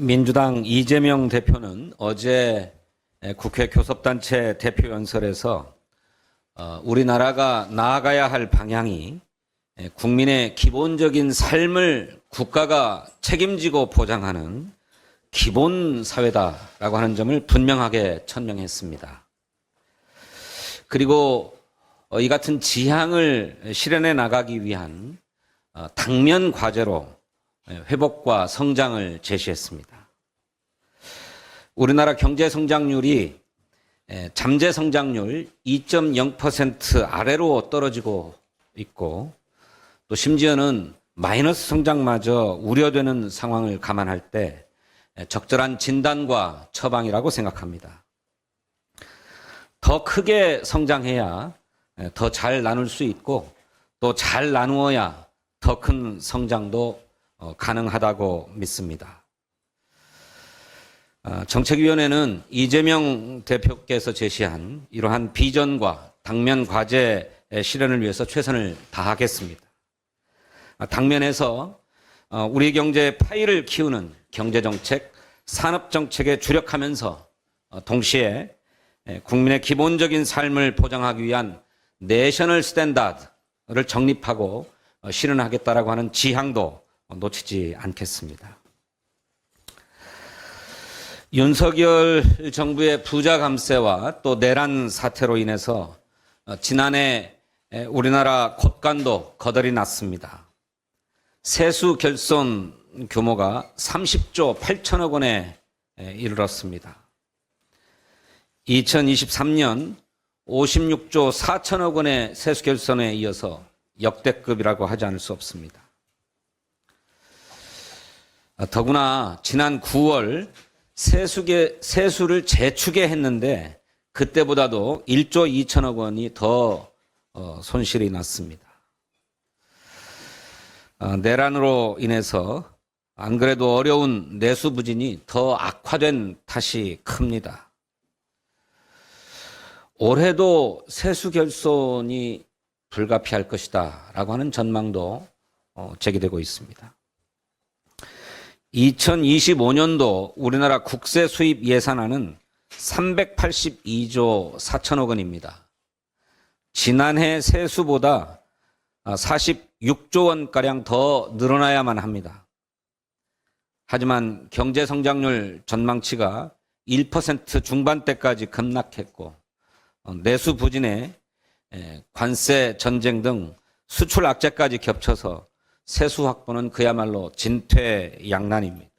민주당 이재명 대표는 어제 국회 교섭단체 대표연설에서 우리나라가 나아가야 할 방향이 국민의 기본적인 삶을 국가가 책임지고 보장하는 기본사회다라고 하는 점을 분명하게 천명했습니다. 그리고 이 같은 지향을 실현해 나가기 위한 당면 과제로 회복과 성장을 제시했습니다. 우리나라 경제 성장률이 잠재 성장률 2.0% 아래로 떨어지고 있고 또 심지어는 마이너스 성장마저 우려되는 상황을 감안할 때 적절한 진단과 처방이라고 생각합니다. 더 크게 성장해야 더 잘 나눌 수 있고 또 잘 나누어야 더 큰 성장도 가능하다고 믿습니다. 정책위원회는 이재명 대표께서 제시한 이러한 비전과 당면 과제 실현을 위해서 최선을 다하겠습니다. 당면에서 우리 경제의 파이를 키우는 경제정책, 산업정책에 주력하면서 동시에 국민의 기본적인 삶을 보장하기 위한 내셔널 스탠다드를 정립하고 실현하겠다라고 하는 지향도 놓치지 않겠습니다. 윤석열 정부의 부자 감세와 또 내란 사태로 인해서 지난해 우리나라 곳간도 거덜이 났습니다. 세수 결손 규모가 30조 8천억 원에 이르렀습니다. 2023년 56조 4천억 원의 세수 결손에 이어서 역대급이라고 하지 않을 수 없습니다. 더구나 지난 9월 세수를 재추계 했는데 그때보다도 1조 2천억 원이 더 손실이 났습니다. 내란으로 인해서 안 그래도 어려운 내수 부진이 더 악화된 탓이 큽니다. 올해도 세수 결손이 불가피할 것이다 라고 하는 전망도 제기되고 있습니다. 2025년도 우리나라 국세 수입 예산안은 382조 4천억 원입니다. 지난해 세수보다 46조 원가량 더 늘어나야만 합니다. 하지만 경제 성장률 전망치가 1% 중반대까지 급락했고 내수 부진에 관세 전쟁 등 수출 악재까지 겹쳐서 세수 확보는 그야말로 진퇴양난입니다.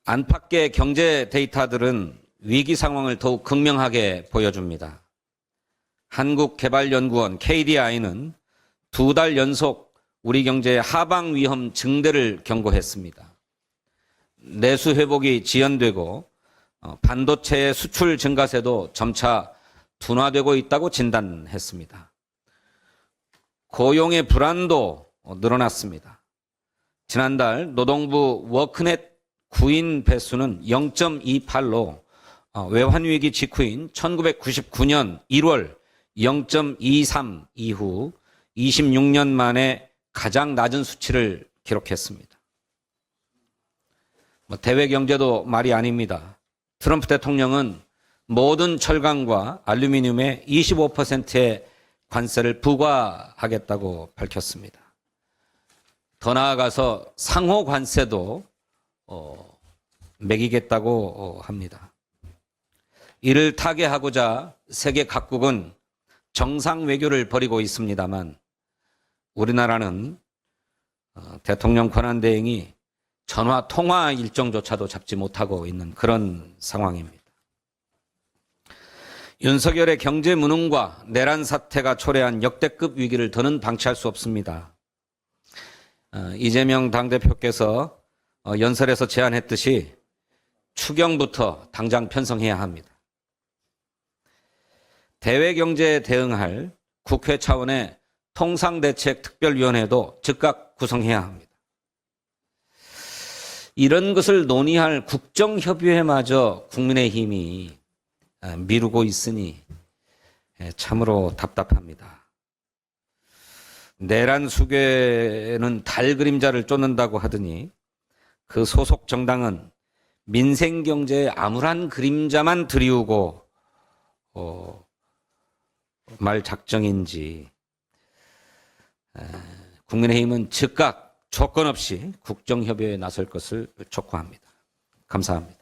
안팎의 경제 데이터들은 위기 상황을 더욱 극명하게 보여줍니다. 한국개발연구원 KDI는 2달 연속 우리 경제의 하방 위험 증대를 경고했습니다. 내수 회복이 지연되고 반도체의 수출 증가세도 점차 둔화되고 있다고 진단했습니다. 고용의 불안도 늘어났습니다. 지난달 노동부 워크넷 구인 배수는 0.28로 외환위기 직후인 1999년 1월 0.23 이후 26년 만에 가장 낮은 수치를 기록했습니다. 대외 경제도 말이 아닙니다. 트럼프 대통령은 모든 철강과 알루미늄에 25%의 관세를 부과하겠다고 밝혔습니다. 더 나아가서 상호 관세도 매기겠다고 합니다. 이를 타개하고자 세계 각국은 정상 외교를 벌이고 있습니다만 우리나라는 대통령 권한대행이 전화 통화 일정조차도 잡지 못하고 있는 그런 상황입니다. 윤석열의 경제 무능과 내란 사태가 초래한 역대급 위기를 더는 방치할 수 없습니다. 이재명 당대표께서 연설에서 제안했듯이 추경부터 당장 편성해야 합니다. 대외 경제에 대응할 국회 차원의 통상대책특별위원회도 즉각 구성해야 합니다. 이런 것을 논의할 국정협의회마저 국민의힘이 미루고 있으니 참으로 답답합니다. 내란 수괴는 달 그림자를 쫓는다고 하더니 그 소속 정당은 민생 경제에 암울한 그림자만 드리우고 말 작정인지 국민의힘은 즉각 조건 없이 국정협의회에 나설 것을 촉구합니다. 감사합니다.